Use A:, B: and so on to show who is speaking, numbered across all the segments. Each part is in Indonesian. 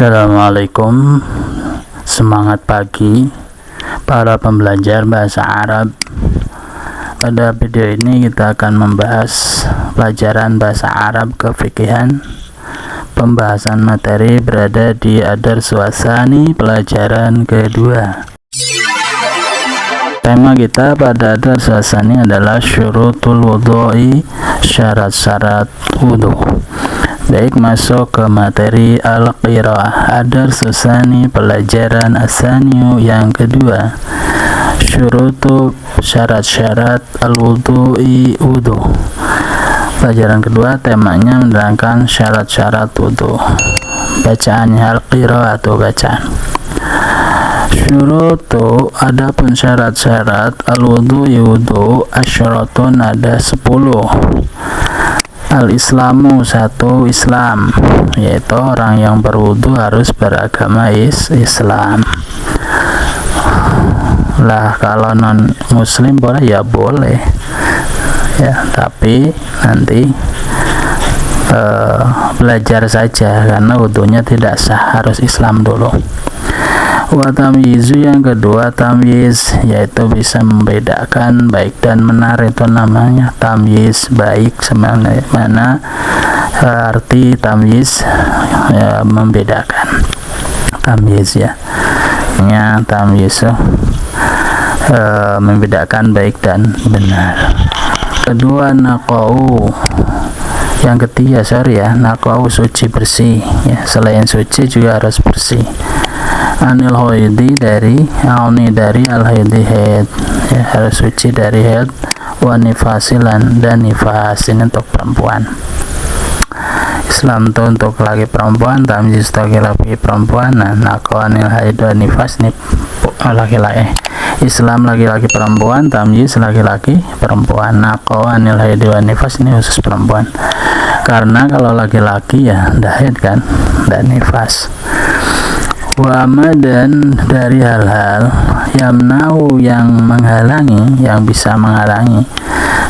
A: Assalamualaikum, semangat pagi para pembelajar bahasa Arab. Pada video ini kita akan membahas pelajaran bahasa Arab kefikihan. Pembahasan materi berada di Adar Suasani pelajaran kedua. Tema kita pada Adar Suasani adalah syurutul wudhu'i, syarat-syarat wudhu. Baik, masuk ke materi Al-Qiraah Adar Suasani pelajaran Asaniu yang kedua. Syurutu, syarat-syarat al-wudhu'i, wudhu. Pelajaran kedua temanya menerangkan syarat-syarat wudhu. Bacaannya Al-Qiraah atau bacaan. Syurutu, adapun syarat-syarat al-wudhu'i, wudhu, asyaratun ada 10. Al-Islamu, satu, Islam, yaitu orang yang berwudu harus beragama Islam. Lah kalau non muslim boleh ya boleh ya, tapi nanti belajar saja karena wudunya tidak sah, harus Islam dulu. Wa tamyizu, yang kedua tamyiz, yaitu bisa membedakan baik dan benar, itu namanya tamyiz. Baik semana arti tamyiz ya, membedakan. Tamyiz ya, tamyiz membedakan baik dan benar. Kedua naqau, yang ketiga naqau suci, bersih ya, selain suci juga harus bersih. Anil haidi, dari al-haidi, haid ya, harus suci dari haid. Wa nifasilan, dan nifas, ini untuk perempuan. Islam itu untuk laki perempuan, tamyiz untuk laki perempuan. Nah, naqau anil haid wa nifas ini laki-laki. Islam laki-laki perempuan, tamyiz laki-laki perempuan. Naqau anil haid wa nifas ini khusus perempuan, karena kalau laki-laki ya ndak haid kan, ndak nifas. Wa dan dari hal-hal yamna'u, yang menghalangi, yang bisa menghalangi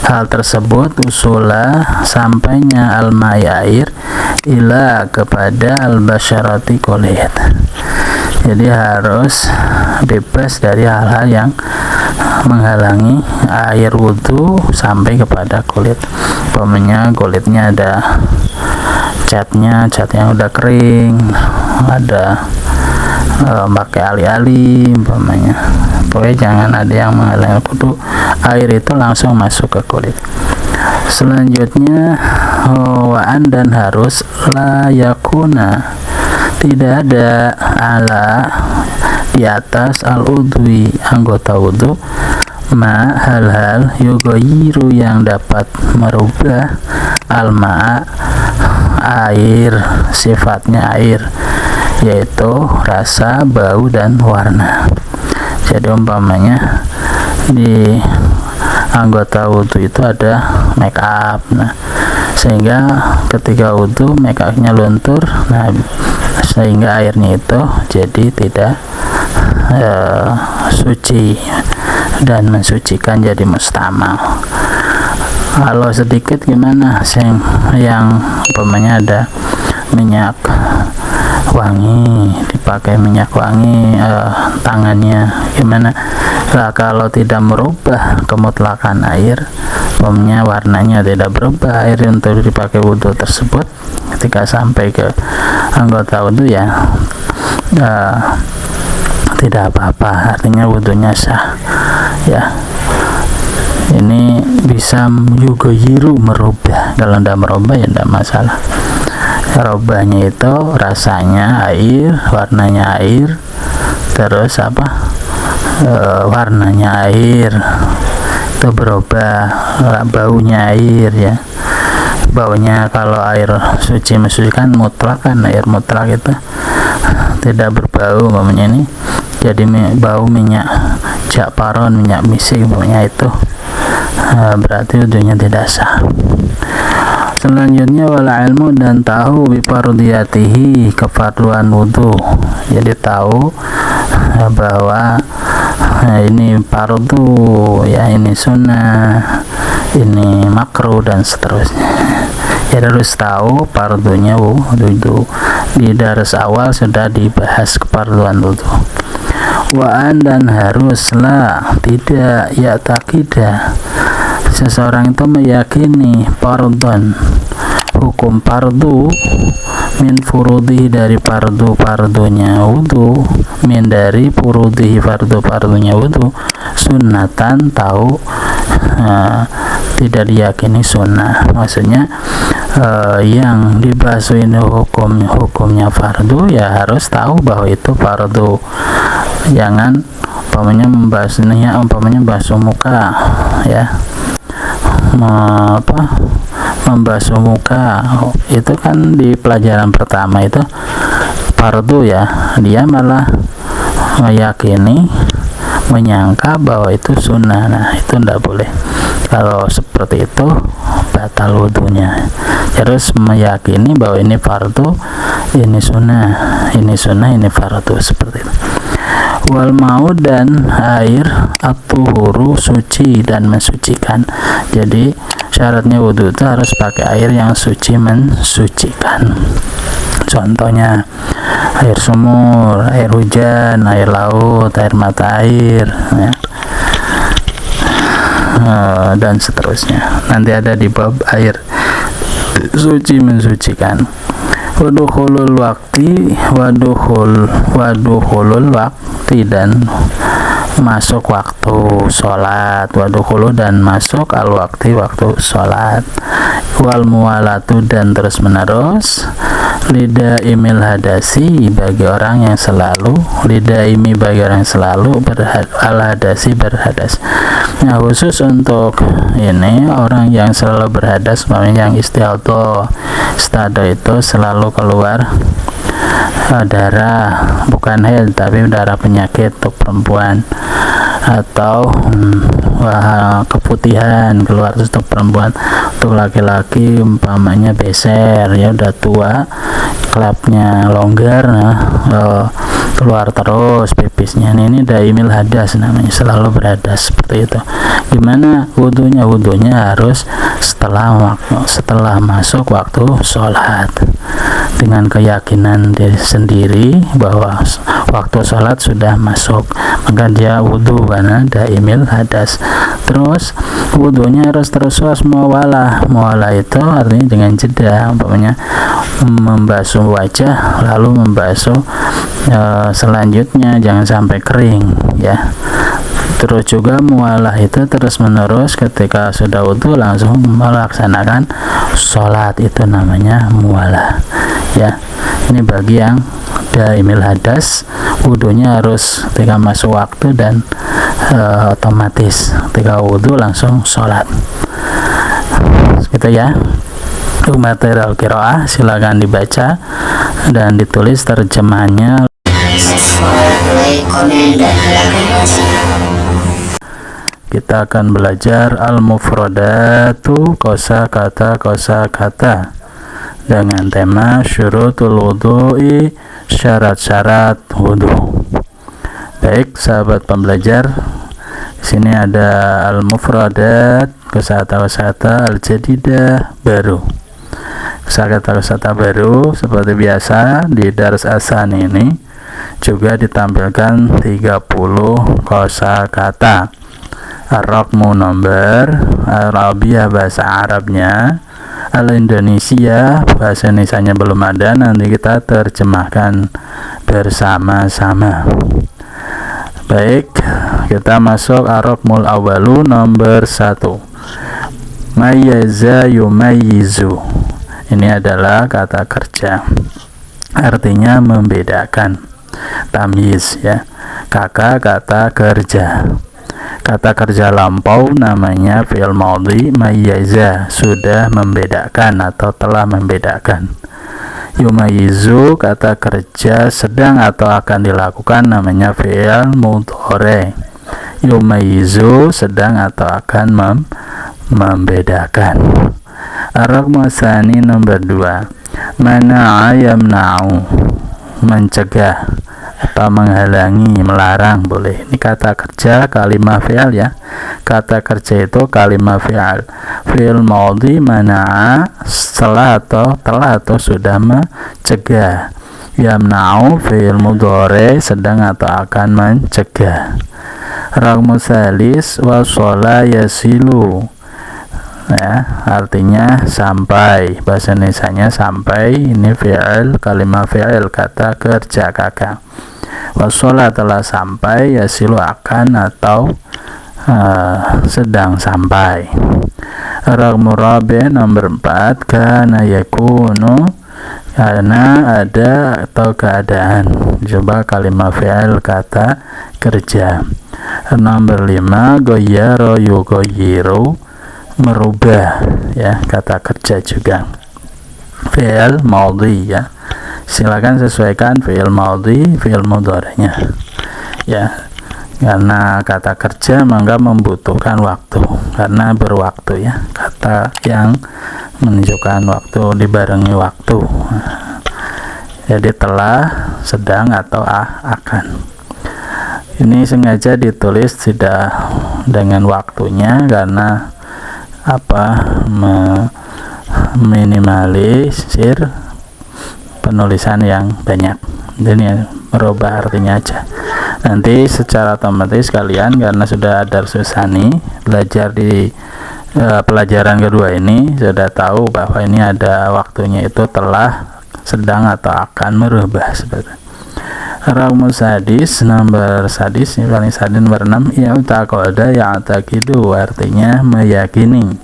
A: hal tersebut, usulah, sampainya al-ma'i, air, ila, kepada al-basyarati, kulit. Jadi harus bebas dari hal-hal yang menghalangi air wudhu sampai kepada kulit. Umpamanya kulitnya ada cat yang udah kering, ada pakai ali-ali umpamanya. Pokoknya jangan ada yang menghalangi kudu air itu langsung masuk ke kulit. Selanjutnya waan, dan harus la yakuna, tidak ada ala, di atas al-udwi, anggota wudu, ma, hal-hal yugoyiru, yang dapat merubah al-ma'a, air, sifatnya air, yaitu rasa, bau, dan warna. Jadi umpamanya di anggota wudhu itu ada make up, nah sehingga ketika wudhu make upnya luntur, nah sehingga airnya itu jadi tidak suci dan mensucikan, jadi mustamal. Kalau sedikit gimana, yang umpamanya ada minyak wangi, dipakai minyak wangi tangannya, gimana? Nah, kalau tidak merubah kemutlakan air, umpamanya warnanya tidak berubah, air untuk dipakai wudhu tersebut ketika sampai ke anggota wudhu ya tidak apa-apa, artinya wudhunya sah ya. Ini bisa yugoyiru, merubah. Kalau tidak merubah ya tidak masalah. Robahnya itu rasanya air, warnanya air, terus warnanya air itu berubah, baunya air ya. Baunya kalau air suci mensucikan mutlak kan, air mutlak itu tidak berbau, umpamanya ini jadi bau minyak jakparon, minyak misik, umpamanya itu berarti wudhunya tidak sah. Selanjutnya wala ilmu, dan tahu bifardiyatihi, kefarduan wudhu. Jadi tahu bahwa ini fardu ya, ini sunnah, ini makruh, dan seterusnya. ya harus tahu fardunya wudu. Di daras awal sudah dibahas kefarduan wudu. Wa'an dan haruslah tidak ya takidah seseorang itu meyakini fardhon hukum fardu min furudhi dari fardunya wudu, min dari furudhi fardunya wudu, sunnatan tahu tidak diyakini sunnah. Maksudnya yang dibahas ini hukumnya fardu, ya harus tahu bahwa itu fardu. Jangan umpamanya membasuh muka ya, membasuh muka itu kan di pelajaran pertama itu fardu ya, dia malah meyakini menyangka bahwa itu sunnah. Nah itu tidak boleh. Kalau seperti itu batal wudunya. Harus meyakini bahwa ini fardu, ini sunnah, ini fardu, seperti itu. Wal mau dan air at-tuhuru suci dan mensucikan. Jadi syaratnya wudu itu harus pakai air yang suci mensucikan. Contohnya air sumur, air hujan, air laut, air mata air ya. Dan seterusnya. Nanti ada di bab air suci mensucikan. Wadukhulul waktu dan masuk waktu sholat. Wadukhulu dan masuk waktu sholat. Wal muwalatu dan terus menerus. Lidaimil hadasi bagi orang yang selalu, lidaimi bagi orang yang selalu al-hadasi berhadas. Nah khusus untuk ini orang yang selalu berhadas, yang istiadoh itu selalu keluar darah, bukan haid tapi darah penyakit untuk perempuan, atau keputihan keluar untuk perempuan. Untuk laki-laki umpamanya beser ya, udah tua, klapnya longgar, keluar terus pipisnya, ini daimil hadas namanya, selalu berhadas seperti itu. Gimana wudunya? Wudunya harus setelah masuk waktu sholat, dengan keyakinan diri sendiri bahwa waktu sholat sudah masuk, maka dia wudu karena daimil hadas. Terus wudunya harus terus muwalah itu artinya dengan jeda, umpamanya membasuh wajah lalu membasuh selanjutnya, jangan sampai kering ya. Terus juga muwalah itu terus menerus, ketika sudah wudu langsung melaksanakan sholat, itu namanya muwalah ya. Ini bagi yang daimil hadas, wudunya harus ketika masuk waktu dan otomatis ketika wudu langsung sholat gitu ya. Untuk material qiraah silakan dibaca dan ditulis terjemahannya. Kita akan belajar al-mufradatu, kosakata dengan tema syurutul wudu'i, syarat-syarat wudu. Baik sahabat pembelajar, di sini ada al-mufradat, kosakata al-jadidah, baru. Kosakata baru seperti biasa di Dars Asan ini juga ditampilkan 30 kosakata. Ar-Raqmu nomor, Arabiah bahasa Arabnya, Al-Indonesia bahasa Indonesianya belum ada, nanti kita terjemahkan bersama-sama. Baik, kita masuk Ar-Raqmul awalu nomor 1. Mayyaza yumayyizu. Ini adalah kata kerja, artinya membedakan, tamyiz ya. Kakak kata kerja. Kata kerja lampau namanya fi'il madhi mayyaza, sudah membedakan atau telah membedakan. Yumayyizu kata kerja sedang atau akan dilakukan namanya fi'il mudhari. Yumayyizu sedang atau akan membedakan. Ar-Raqmu tsani nomor 2. Mana'a yamna'u, mencegah atau menghalangi, melarang, boleh. Ini kata kerja kalimah fi'al ya. Kata kerja itu kalimah fi'al. Fi'il madhi mana'a telah atau sudah mencegah. Yamna'u fi'il mudhari sedang atau akan mencegah. Raqmu tsalis wasala yasilu, ya, artinya sampai, bahasa Indonesianya sampai. Ini fi'il, kalimat fi'il, kata kerja kakak. Wasala telah sampai, yasilu akan atau sedang sampai. Raqmu rabi nomor 4, kana yakunu, karena ada atau keadaan. Coba kalimat fi'il, kata kerja. Nomor 5, ghayyara yughayyiru, merubah, ya, kata kerja juga. Fi'il madhi, ya, silakan sesuaikan fi'il madhi fi'il mudhari'nya, ya, karena kata kerja maka membutuhkan waktu, karena berwaktu, ya, kata yang menunjukkan waktu dibarengi waktu. Jadi telah, sedang atau akan. Ini sengaja ditulis tidak dengan waktunya karena minimalisir penulisan yang banyak. Jadi merubah artinya aja. Nanti secara otomatis kalian, karena sudah ada susani belajar di pelajaran kedua ini, sudah tahu bahwa ini ada waktunya, itu telah, sedang atau akan merubah seperti. Raqmu sadis nomor sadis, paling sadis nomor 6, i'taqada ya'taqidu, artinya meyakini,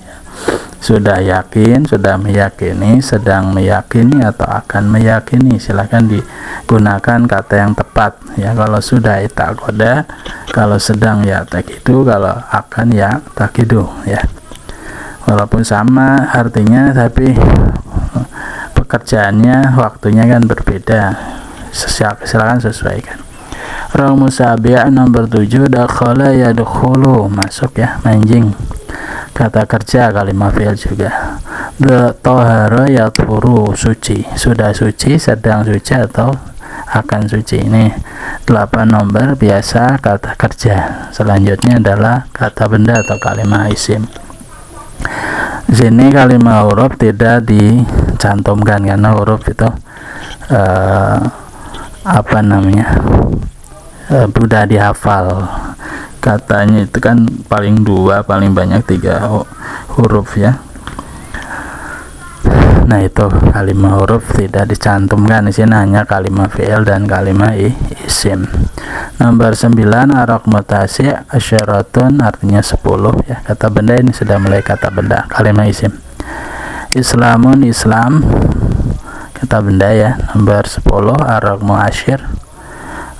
A: sudah yakin, sudah meyakini, sedang meyakini atau akan meyakini. Silahkan digunakan kata yang tepat, ya, kalau sudah i'taqada, kalau sedang ya'taqidu, kalau akan ya'taqidu, ya, walaupun sama artinya tapi pekerjaannya, waktunya kan berbeda. Silakan sesuaikan. Raqmu sabi' nomor 7, dakhala yadkhulu, masuk, ya, mancing, kata kerja, kalimat fi'il juga. Tahara yathuru, suci, sudah suci, sedang suci atau akan suci. Ini 8 nomor biasa kata kerja. Selanjutnya adalah kata benda atau kalimat isim. Di sini kalimat huruf tidak dicantumkan karena huruf itu mudah dihafal. Katanya itu kan paling 2, paling banyak 3 huruf, ya. Nah, itu kalimat huruf tidak dicantumkan. Di sini hanya kalimat fi'il dan kalimat isim. Nomor 9, raqmu tasi' asyaratun, artinya 10, ya, kata benda. Ini sudah mulai kata benda, kalimat isim. Islamun, Islam, kata benda, ya. Nomor 10, raqmu asyir.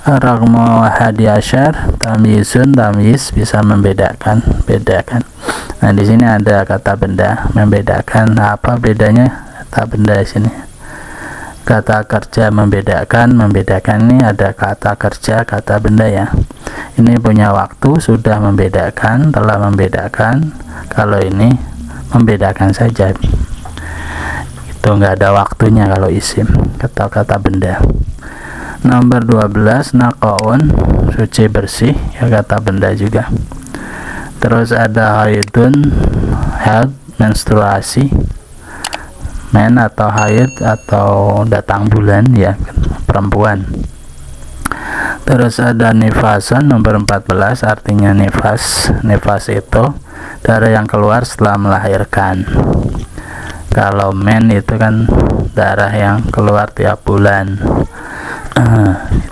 A: Raqmu hadi asyar, tamyizun, tamyiz, bisa membedakan, bedakan. Nah, di sini ada kata benda membedakan. Apa bedanya kata benda di sini? Kata kerja membedakan, ini ada kata kerja, kata benda, ya. Ini punya waktu, sudah membedakan, telah membedakan. Kalau ini membedakan saja, itu enggak ada waktunya kalau isim, kata benda. Nomor 12, naqaun, suci bersih, ya, kata benda juga. Terus ada haidun, haid, menstruasi, men atau haid atau datang bulan, ya, perempuan. Terus ada nifasan nomor 14, artinya nifas. Nifas itu darah yang keluar setelah melahirkan. Kalau men itu kan darah yang keluar tiap bulan.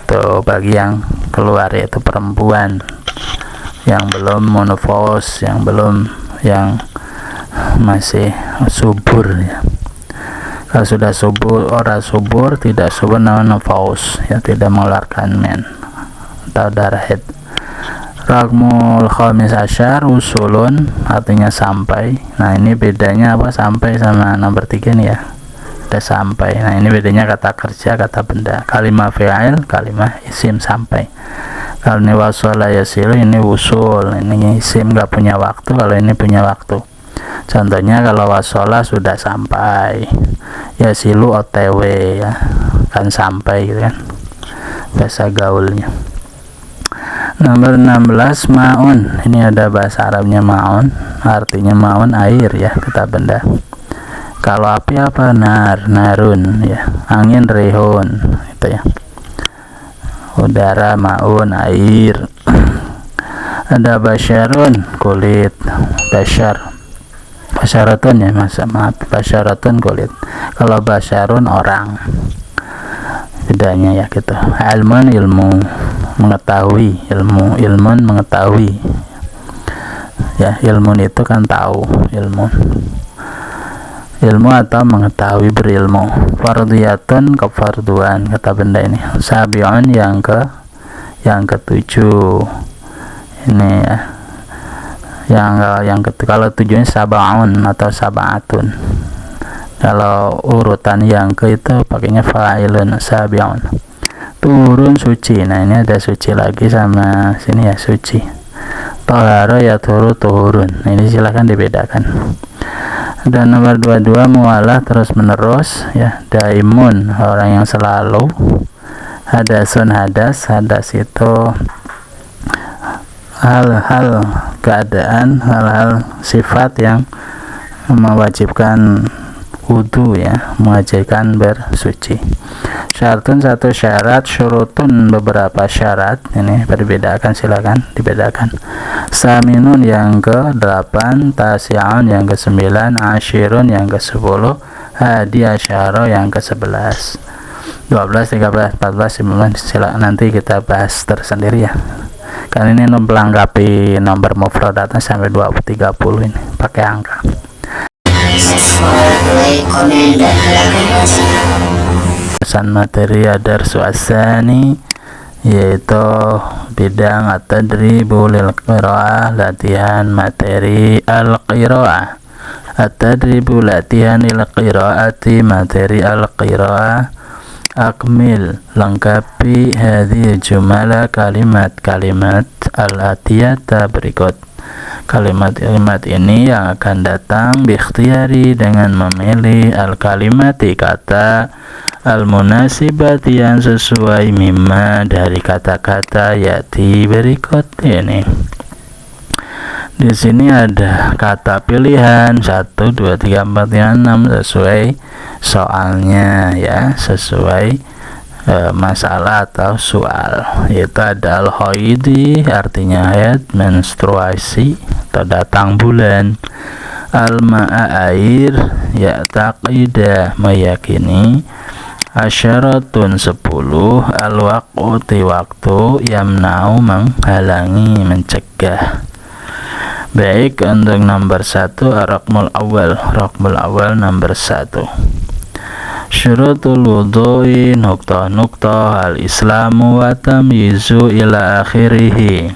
A: Itu bagi yang keluar, yaitu perempuan yang belum menopause, yang masih subur, ya. Kalau sudah subur, orang subur, tidak subur, namanya menopause, ya, tidak mengeluarkan men atau darah haid. Raqmul khamis asyar, usulun, artinya sampai. Nah, ini bedanya apa sampai sama nomor 3 nih, ya, ada sampai. Nah, ini bedanya kata kerja, kata benda. Kalimat fi'il, kalimat isim, sampai. Kalau ini wasala yasilu, ini usul. Ini isim nggak punya waktu, kalau ini punya waktu. Contohnya kalau wasala sudah sampai, yasilu OTW, ya, kan sampai, gitu kan, bahasa gaulnya. Nomor 16, ma'un, ini ada bahasa Arabnya ma'un, artinya ma'un, air, ya, kata benda. Kalau api apa? Narun ya, angin rehun itu ya, udara maun air. Ada basyarun kulit, basyaratun ya maaf, basyaratun kulit. Kalau basyarun orang, bedanya ya gitu. Ilmun ilmu, mengetahui, ilmun mengetahui ya, ilmun itu kan tahu, ilmu atau mengetahui, berilmu. Fardiyatun kefarduan, kata benda ini. Sabiun yang ketujuh ini ya, kalau tujuhnya sabaun atau sabaatun. Kalau urutan yang ke itu pakainya fa'ilun, sabiun. Turun suci. Nah ini ada suci lagi sama sini ya, suci. Tohara ya turun. Nah, ini silahkan dibedakan. Dan nomor 22 mualah terus menerus ya, daimun orang yang selalu. Hadasun hadas itu hal-hal keadaan, hal-hal sifat yang mewajibkan wudu ya, mewajibkan bersuci. Syaratun satu syarat, syurutun beberapa syarat. Ini dibedakan, silakan dibedakan. Saminun yang ke-8, tasi'un yang ke-9, asyirun yang ke-10, hadi asyara yang ke-11. 12, 13, 14, 15 silakan nanti kita bahas tersendiri ya. Karena ini melengkapi nomor mufradatnya sampai 20-30 ini pakai angka. Pesan materi Ad-Darsu Ats-Tsani, yaitu bidang at-tadribu lil qiraah, latihan materi al-qiraah. At-tadribu latihan lil qiraati, materi al-qiraah. Akmil, lengkapi hadhihi jumlah, kalimat-kalimat al-atiyata berikut. Kalimat-kalimat ini yang akan datang bikhtiyari dengan memilih al-kalimati kata, al-munasibati yang sesuai, mimma dari kata-kata yati berikut ini. Di sini ada kata pilihan 1, 2, 3, 4, 5, 6 sesuai soalnya ya, sesuai masalah atau soal. Yaitu ada al-haidi, artinya haid, menstruasi atau datang bulan. Al-ma'a, air, ya taqidah, meyakini. Asyaratun 10, al-waqti, waktu, yamna'u, menghalangi, mencegah. Baik, untuk nomor 1 raqmul awal nomor 1. Syurutul wudhu'i, nukta al-islamu wa tamyizu ila akhirih.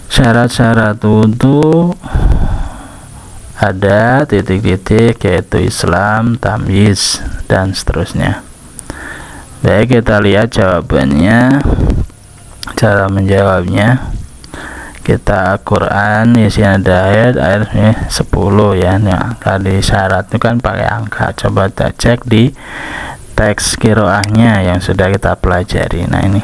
A: Syarat-syarat wudhu ada titik-titik, yaitu Islam, tamyiz, dan seterusnya. Baik, kita lihat jawabannya, cara menjawabnya. Kita Quran, isinya ada ayatnya 10 ya. Nah, tadi syarat itu kan pakai angka. Coba kita cek di teks qiraahnya yang sudah kita pelajari. Nah ini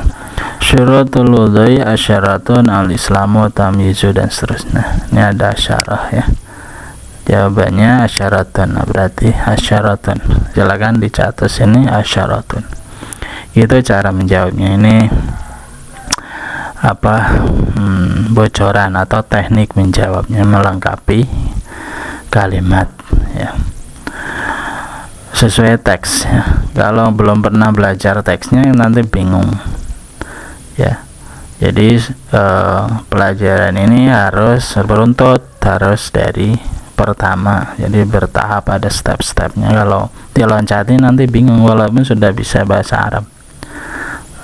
A: syurutul wudhu'i asyaratun al-islamu tamyizu dan seterusnya. Ini ada asyarah ya. Jawabannya asyaratun. Nah, berarti asyaratun. Silakan dicatat sini asyaratun. Itu cara menjawabnya. Ini bocoran atau teknik menjawabnya, melengkapi kalimat ya, sesuai teks ya. Kalau belum pernah belajar teksnya nanti bingung ya. Jadi pelajaran ini harus beruntut, harus dari pertama, jadi bertahap, ada step-stepnya. Kalau diloncatin nanti bingung, walaupun sudah bisa bahasa Arab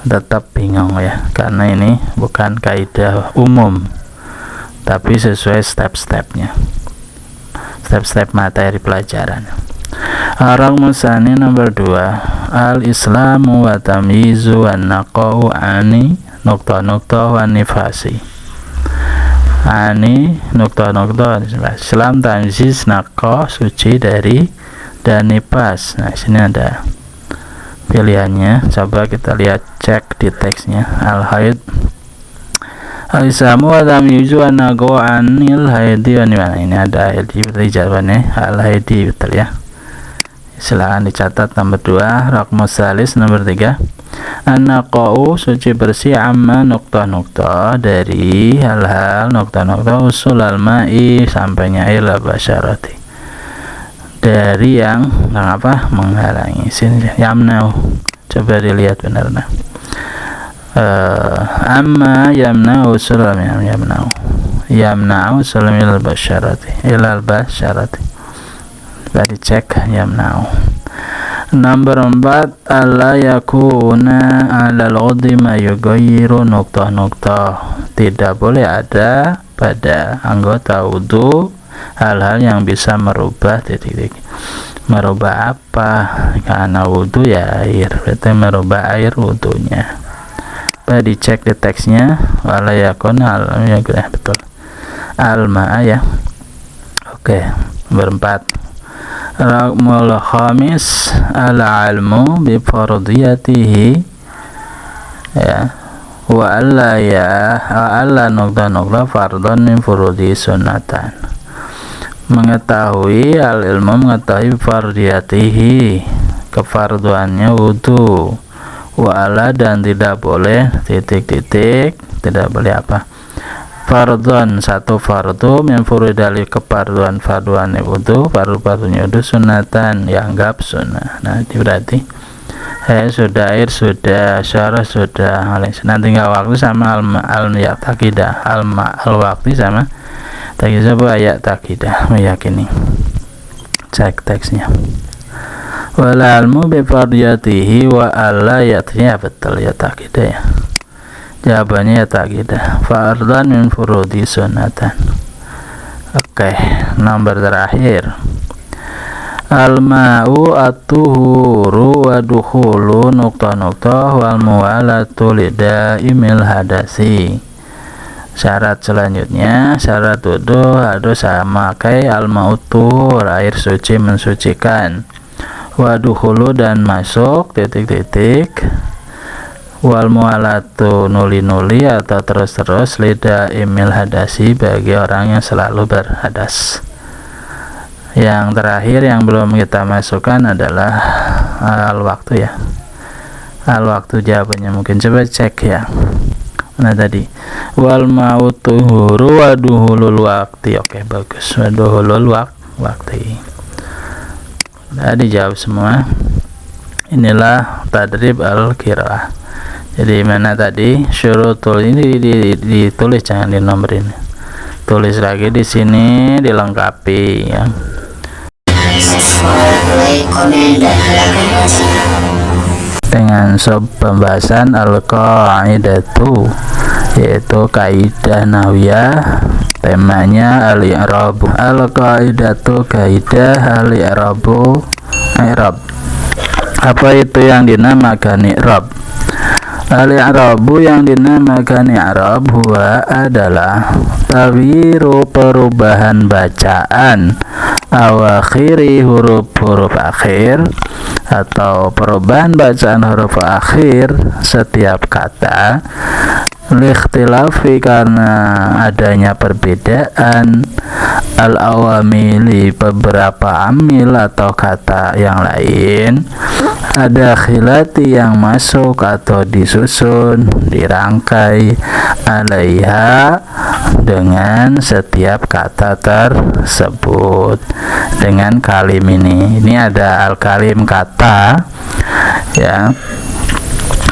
A: tetap bingung ya, karena ini bukan kaidah umum tapi sesuai step-stepnya, step-step materi pelajaran. Ar-raqmu tsani nomor 2, al-islamu wa tamyizu wa naqau ani nukta-nukta wa nifasi. Ani nukta-nukta Islam, tamyiz, naqa, suci dari, dan nifas. Nah sini ada pilihannya, coba kita lihat, cek di teksnya. Al-haid, Aisamu adam yuju anago anil haidi mana ini ada haidi berarti jawabannya al haidi betul ya. Silakan dicatat nomor 2. Raqmus salis nomor 3. An-naqa'u suci bersih amma nukta-nukta dari hal-hal nukta-nukta usul al-ma'i sampainya air la basyarati dari yang apa menghalangi sini yamna'u. Coba dilihat benar nah. Amma yamna'u usul yamna'u usul ilal basyarati tadi cek yamna'u. Nomor 4 alla yakuna alal ghudi ma yughayyiru nukta-nukta tidak boleh ada pada anggota wudu hal-hal yang bisa merubah titik-titik. Merubah apa? Karena wudu ya air, berarti merubah air wudunya. Dicek di teksnya wala yakuna ya betul alma ya. Oke, nomor 4 Raqmul khamis al-ilmu bi fardiyatihi ya wa alla nukta fardhan min furudi sunnatan. Mengetahui al-ilmu mengetahui fardiyatihi kefarduannya wudu wa alla dan tidak boleh titik-titik tidak boleh apa fardhon satu fardu min furudali kefarduan wudu fardu-fardunya wudu sunatan dianggap sunnah. Nah itu berarti sudah air sudah syarah sudah nah tinggal waktu sama al-ya takidah al-waktu sama takidah ayat takidah meyakini. Cek teksnya wala almu bi fardiyatihi wa alla yatnya betul ya takidah ya. Jawabannya ya takidah fardhan min furudi sunnatan. Oke, nomor terakhir al-ma'u at-tuhuru wa dukhulu nukta-nukta wal muwalatu lidaimil hadasi. Syarat selanjutnya syarat wudu harus sama kayak al-ma'u tuhur air suci mensucikan wa dukhulu dan masuk titik-titik wal mualatu nuli-nuli atau terus-terus lidah imil hadasi bagi orang yang selalu berhadas. Yang terakhir yang belum kita masukkan adalah al-waktu ya. Al-waktu jawabannya mungkin coba cek ya. Nah tadi wal mautuhuru wa duhulul waqti. Oke bagus. Wa duhulul waqti. Nah dijawab semua. Inilah tadrib al-qiraah. Jadi mana tadi syurutul ini ditulis jangan di nomor ini. Tulis lagi di sini dilengkapi ya. Dengan sub pembahasan al-qaidatu yaitu kaidah nahwiyah temanya al-i'rab. Al-qaidatu kaidah al-i'rabu i'rab. Apa itu yang dinamakan i'rab? Al-i'rabu yang dinamakan i'rab huwa adalah taghyiru perubahan bacaan awakhiri huruf-huruf akhir atau perubahan bacaan huruf akhir setiap kata likhtilafi karena adanya perbedaan al-awamili beberapa amil atau kata yang lain ada khilati yang masuk atau disusun dirangkai alaiha dengan setiap kata tersebut dengan kalim ini ada al-kalim kata ya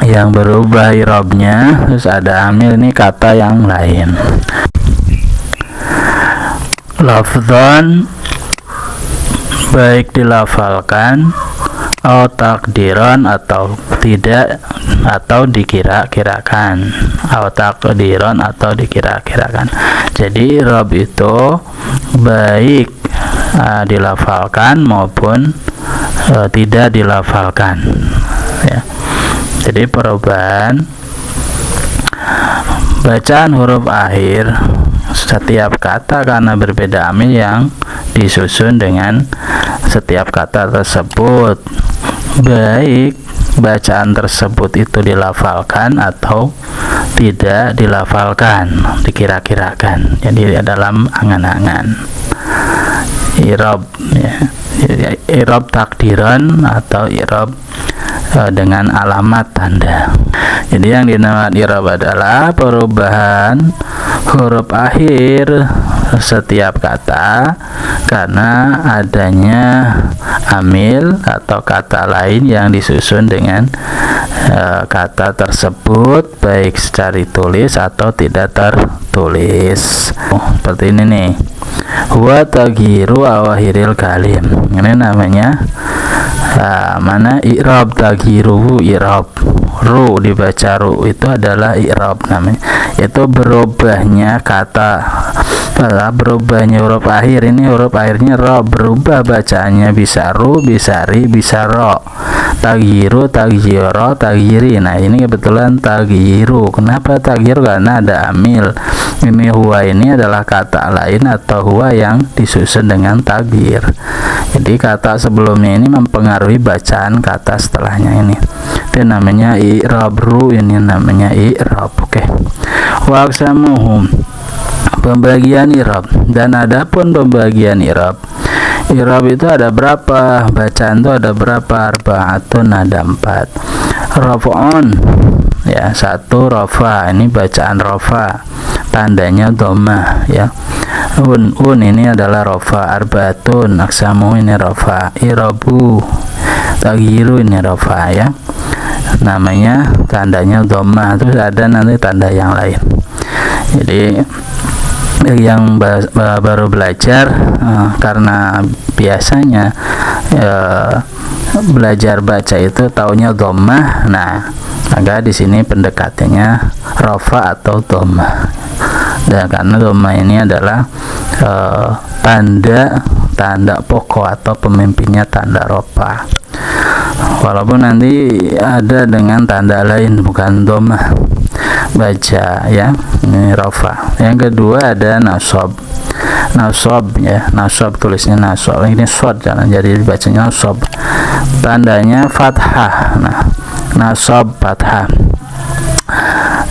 A: yang berubah i'rabnya terus ada amil ini kata yang lain lafdzan baik dilafalkan atau takdiran atau tidak atau dikira-kirakan atau takdiran atau dikira-kirakan. Jadi i'rab itu baik dilafalkan maupun tidak dilafalkan ya. Jadi perubahan bacaan huruf akhir setiap kata karena berbeda amil yang disusun dengan setiap kata tersebut baik bacaan tersebut itu dilafalkan atau tidak dilafalkan, dikira-kirakan, jadi dalam angan-angan. I'rab ya, i'rab takdiran atau i'rab dengan alamat tanda. Jadi yang dinamakan i'rab adalah perubahan huruf akhir setiap kata karena adanya amil atau kata lain yang disusun dengan kata tersebut, baik secara tulis atau tidak tertulis. Seperti ini nih, huwa taghiru awakhiril kalim. Ini namanya mana i'rab taghiru, i'rab ru dibaca ru itu adalah i'rab namanya, itu berubahnya kata, berubahnya huruf akhir. Ini huruf akhirnya ro, berubah bacaannya bisa ru, bisa ri, bisa ro. Taghiru, taghiro, taghiri. Nah ini kebetulan taghiru. Kenapa taghiru? Karena ada amil. Ini huwa ini adalah kata lain atau huwa yang disusun dengan taghir. Jadi kata sebelumnya ini mempengaruhi bacaan kata setelahnya ini. Itu namanya i'rab ru, ini namanya i'rab. Oke. Wa aqsamuhum, pembagian i'rab. Dan adapun pembagian i'rab, i'rab itu ada berapa? Bacaan itu ada berapa? Arba'atun, ada 4. Raf'un ya, 1 rafa, ini bacaan rafa, tandanya dhammah ya. Un ini adalah rafa. Arba'atun aksamu, ini rafa. I'rabu taghiru, ini rafa ya, namanya tandanya dhammah. Terus ada nanti tanda yang lain. Jadi yang baru belajar karena biasanya belajar baca itu taunya dhammah, nah maka di sini pendekatannya rafa atau dhammah. Dan karena dhammah ini adalah tanda pokok atau pemimpinnya tanda rafa. Walaupun nanti ada dengan tanda lain bukan dhammah baca ya, ini rafa. Yang kedua ada nasab. Nasab ya, nasab tulisnya nasab. Ini shad jangan jadi dibacanya nasab. Tandanya fathah. Nah, nasab fathah.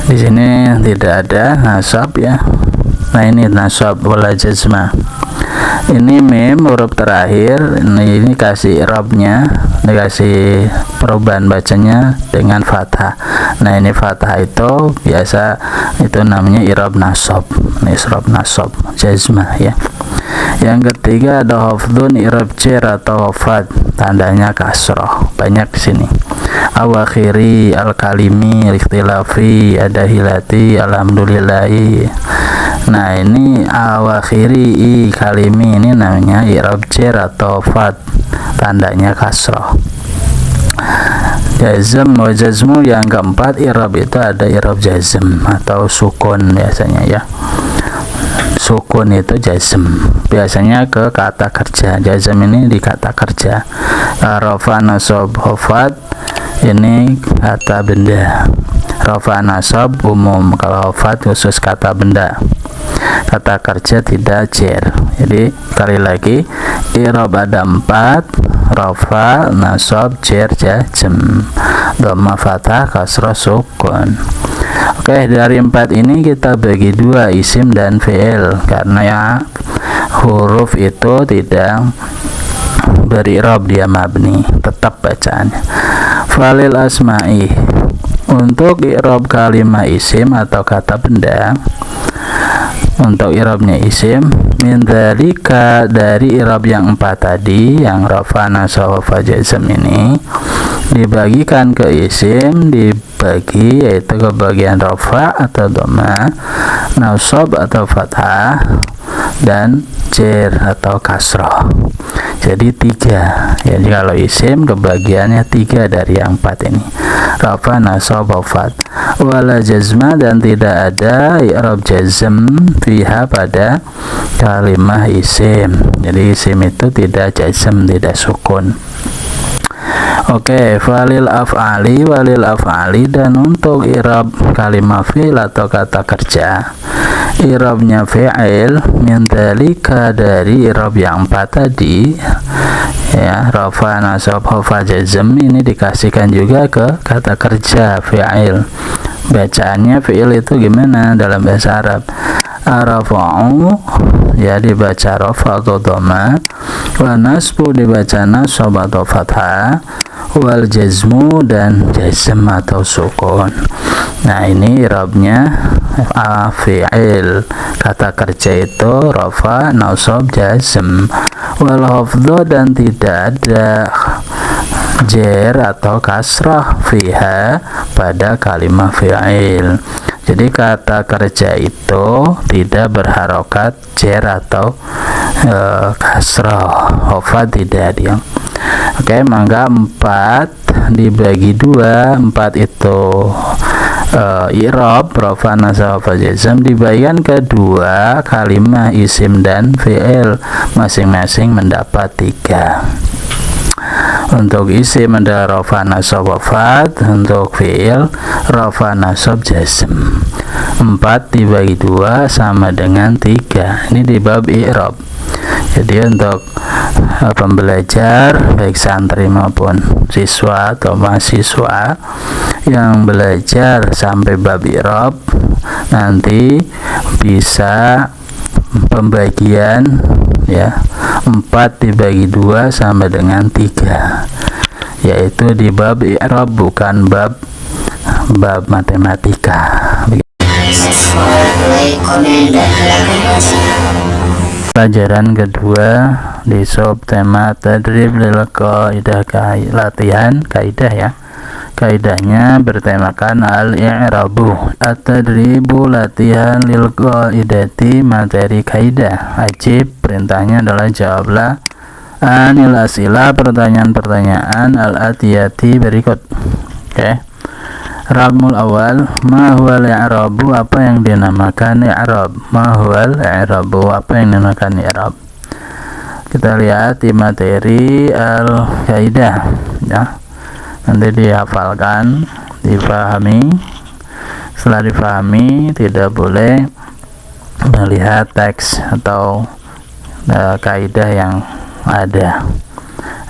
A: Di sini tidak ada nasab ya. Nah, ini nasab wala jazma. Ini mim huruf terakhir, ini kasih i'rabnya, dikasih perubahan bacanya dengan fathah. Nah ini fathah itu biasa itu namanya i'rab nasab, i'rab nasab jazmah ya. Yang ketiga ada hafdzun, i'rab jar atau hafad, tandanya kasroh, banyak di sini. Awakhiri, al-kalimi, ikhtilafi, ada hilati, alhamdulillahi. Nah ini awakhiri kalimi, ini namanya i'rab jar atau hafad, tandanya kasroh. Jazm wa jazmu, yang keempat i'rab itu ada i'rab jazm atau sukun biasanya ya. Sukun itu jazm biasanya ke kata kerja. Jazm ini di kata kerja. Rafa nasab hafad, ini kata benda. Rafa nasab umum, kalau hafad khusus kata benda. Kata kerja tidak jar. Jadi sekali lagi i'rab ada 4, rafa, nasab, jar, jazm, dhamma, fathah, kasrah, sukun. Oke, dari 4 ini kita bagi 2, isim dan fi'il, karena ya huruf itu tidak beri'rab, dia mabni, tetap bacaannya. Falil asma'i, untuk i'rab kalimah isim atau kata benda, untuk i'rabnya isim, min dzalika, dari i'rab yang 4 tadi, yang rafa, nasab, jazm ini dibagikan ke isim, dibagi yaitu ke bagian rafa atau dhamma, nasab atau fathah, dan jar atau kasrah. Jadi 3. Jadi kalau isim kebagiannya 3 dari yang 4 ini, rafa, nasab, fathah. Wala jazma, dan tidak ada i'rab jazm fiha pada kalimah isim. Jadi isim itu tidak jazm, tidak sukun. Oke, falil af'ali, walil af'ali, dan untuk i'rab kalimah fi'il atau kata kerja, i'rabnya fi'il min dzalika, dari i'rab yang 4 tadi ya, rafa, nasab, hafad, jazm, ini dikasihkan juga ke kata kerja fi'il. bacaannya fi'il itu gimana dalam bahasa Arab? Arafa'u ya dibaca rafa atau dhamma, wa nasbu dibaca nasab atau fathah, wal jazmu dan jazm atau sukun. Nah ini i'rabnya fi'il, kata kerja itu rafa, nasab, jazm. Wal hafdhu dan tidak ada jer atau kasrah fiha pada kalimat fi'il. Jadi kata kerja itu tidak berharokat jer atau kasrah, hofa tidak dia. Oke, maka 4 dibagi 2, 4 itu i'rab rafa nasab jazm dibagikan ke 2 kalimat isim dan fi'il, masing-masing mendapat 3. Untuk isim adalah rafa nasab wafat, untuk fi'il rafa nasab jazm. 4 dibagi 2 sama dengan 3. Ini di bab i'rab. Jadi untuk pembelajar baik santri maupun siswa atau mahasiswa yang belajar sampai bab i'rab nanti bisa pembagian ya 4 dibagi 2 sama dengan 3, yaitu di bab i'rab, bukan bab matematika. Pelajaran kedua di subtema tadrib lil qaidah, latihan kaidah ya. Kaidahnya bertemakan al-i'rabu. At-tadribu latihan lil qaidati, materi kaidah. Ajib, perintahnya adalah jawablah anil as'ilah, pertanyaan-pertanyaan al-atiyati berikut. Oke. Ramul awal, ma huwal i'rabu, apa yang dinamakan i'rab? Ma huwal i'rabu, apa yang dinamakan i'rab? Kita lihat di materi al-kaidah ya. Nanti dihafalkan, difahami. Setelah difahami tidak boleh melihat teks atau kaidah yang ada,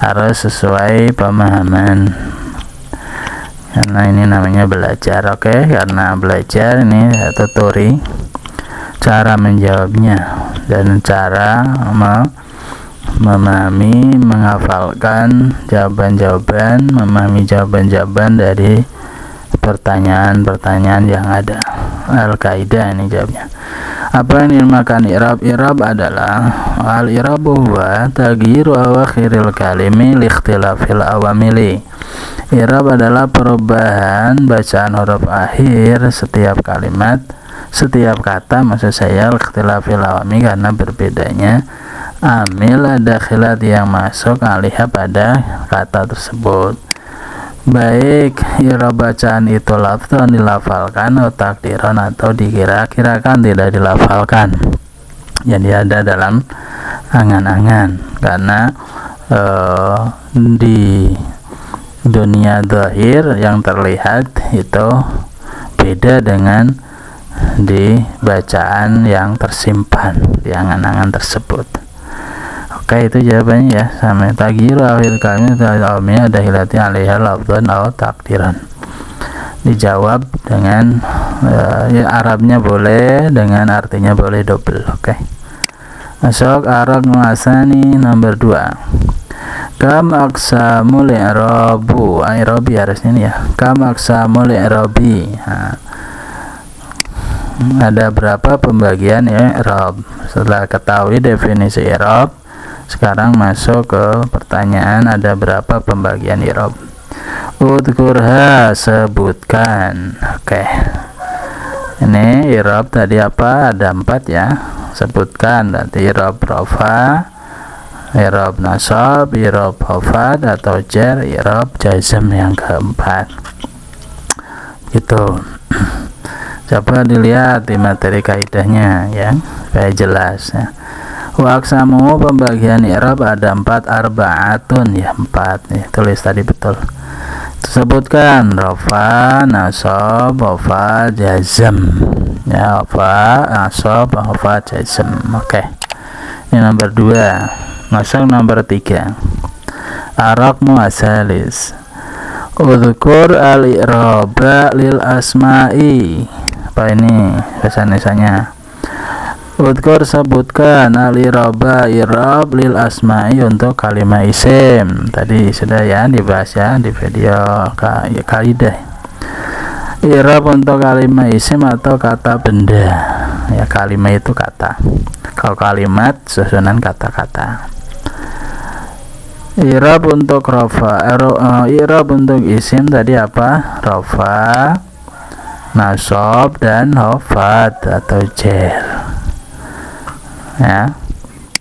A: harus sesuai pemahaman, karena ini namanya belajar. Oke, karena belajar ini tutori cara menjawabnya dan cara memahami, menghafalkan jawaban-jawaban, memahami jawaban-jawaban dari pertanyaan-pertanyaan yang ada. Al-kaidah ini jawabnya. Apa yang dinamakan i'rab? I'rab adalah al-i'rabu huwa taghyiru awakhiril kalimi li ikhtilafil awamili. I'rab adalah perubahan bacaan huruf akhir setiap kalimat, setiap kata, maksud saya ikhtilafil awami, karena berbedanya amil, ada khilat yang masuk alihah pada kata tersebut. Baik i'rab bacaan itu lafzan dilafalkan atau takdiran atau dikira-kirakan tidak dilafalkan, jadi ada dalam angan-angan, karena di dunia zahir yang terlihat itu beda dengan di bacaan yang tersimpan di angan-angan tersebut. Oke, itu jawabannya ya. Sama taghyiru akhir kalimat al-almiya ada hilati alaiha lafzan atau takdiran. Dijawab dengan ya Arabnya boleh, dengan artinya boleh double. Oke. Masuk Arab muasani nomor 2. Kam aqsamul i'rabu. I'rabi harusnya ini ya. Kam aqsamul i'rabi. Ada berapa pembagian i'rab? Setelah ketahui definisi i'rab, sekarang masuk ke pertanyaan, ada berapa pembagian i'rab? Udhkurha, sebutkan. Oke. Ini i'rab tadi apa? Ada 4 ya. Sebutkan. Tadi i'rab rafa, i'rab nasab, i'rab khafad atau jar, i'rab jazm yang keempat. Gitu. Coba dilihat di materi kaidahnya ya, supaya jelas ya. Wa aqsamu, pembagian i'rab ada 4, arba'atun ya, 4 nih, tulis tadi betul. Sebutkan rafa, nasab, khafad, jazm ya, rafa, nasab, khafad, jazm. Oke. Ini nomor 2. Masuk nomor 3. Ar-raqmu asalis. Udhkur al-i'raba lil asma'i. Apa ini bahasa Udhkur sebutkan al-i'raba i'rab lil asma'i untuk kalimat isim. Tadi sudah ya dibahas ya di video kaidah. I'rab untuk kalimat isim atau kata benda. Ya, kalimat itu kata. Kalau kalimat susunan kata-kata. I'rab untuk rafa, i'rab untuk isim tadi apa? Rafa, nasab, dan khafad atau jar. Ya,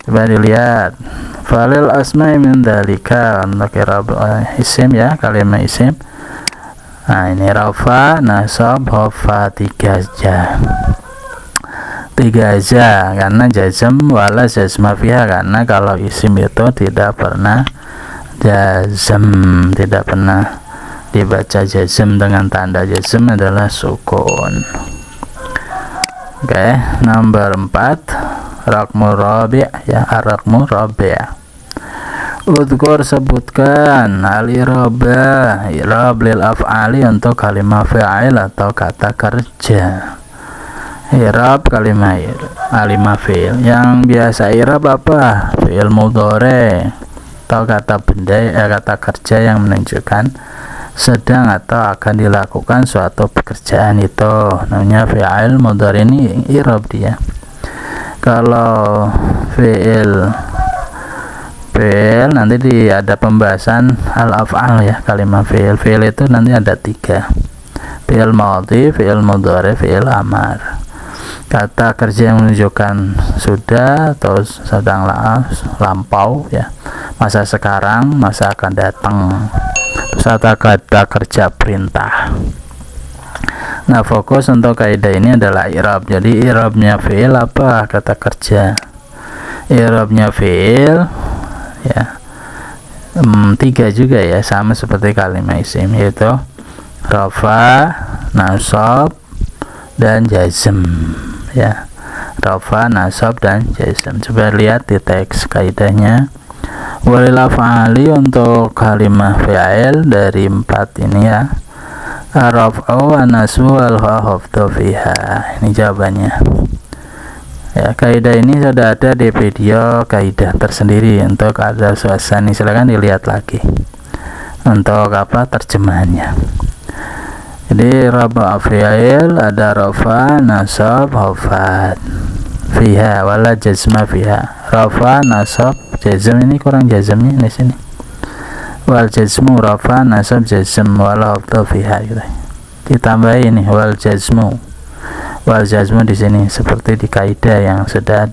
A: coba dilihat. Falil asma'i min dalika untuk i'rab isim ya, kalimat isim. Nah, ini rafa, nasab, khafad, tiga aja karena jazm wala jazma fiha, karena kalau isim itu tidak pernah jazm, tidak pernah dibaca jazm dengan tanda jazm adalah sukun. Oke, nomor 4 rakmu rabi' ya, rakmu rabi'. Udhkur sebutkan al-i'raba i'rab lil af'ali untuk kalimat fa'il atau kata kerja. I'rab kalimat fi'il yang biasa i'rab apa? Fi'il mudhari atau kata benda kata kerja yang menunjukkan sedang atau akan dilakukan suatu pekerjaan, itu namanya fi'il mudhari. Ini i'rab dia. Kalau fi'il nanti ada pembahasan al-af'al ya, kalimat fi'il itu nanti ada 3, fi'il madhi, fi'il mudhari, fi'il amar. Kata kerja yang menunjukkan sudah atau sedang lampau ya, masa sekarang, masa akan datang. Terus ada kata kerja perintah. Nah, fokus untuk kaidah ini adalah i'rab. Jadi i'rabnya fi'il apa? Kata kerja. I'rabnya fi'il ya 3 juga ya, sama seperti kalimat isim, yaitu rafa, nasab, dan jazm ya. Rafa, nasab, dan jazm. Coba lihat di teks kaidahnya. Walil af'ali untuk kalimat fi'il dari 4 ini ya, raf'u wa nasbu wal khafdu fiha. Ini jawabannya ya. Kaidah ini sudah ada di video kaidah tersendiri untuk ada suasana, silahkan dilihat lagi untuk apa terjemahannya. Jadi rafa fi'il ada rafa, nasab, khafad fiha wala jazma fiha. Rafa, nasab, jazm, ini kurang jazmnya di sini. Wal jazmu rafa, nasab, jazm wala khafdu fiha gitu. Ditambah ini wal jazmu di sini seperti di kaidah yang sudah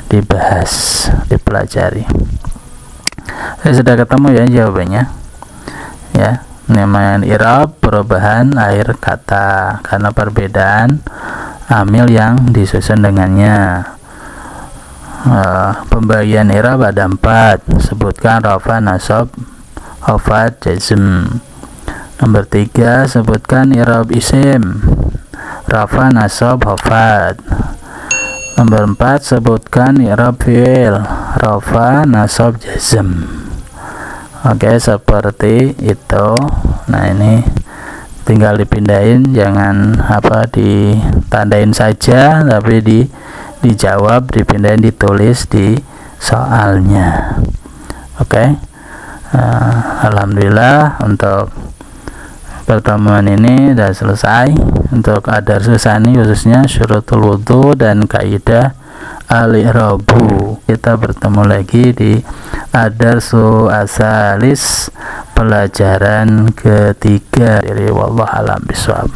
A: dibahas, dipelajari. Sudah ketemu ya jawabannya ya. Namanya i'rab perubahan akhir kata karena perbedaan amil yang disusun dengannya. Pembagian i'rab ada 4, sebutkan rafa, nasab, khafad, jazm. Nomor 3, sebutkan i'rab isim, rafa, nasab, khafad. Nomor 4, sebutkan i'rab fi'il, rafa, nasab, jazm. Oke, seperti itu. Nah, ini tinggal dipindahin, jangan apa ditandain saja, tapi dijawab, dipindahin, ditulis di soalnya. Oke. Alhamdulillah untuk pertemuan ini sudah selesai. Untuk adar susani khususnya syurutul wudu dan kaidah al-i'rabu. Kita bertemu lagi di adarsu asalis, pelajaran ketiga. Jadi wallahu alam bisawab.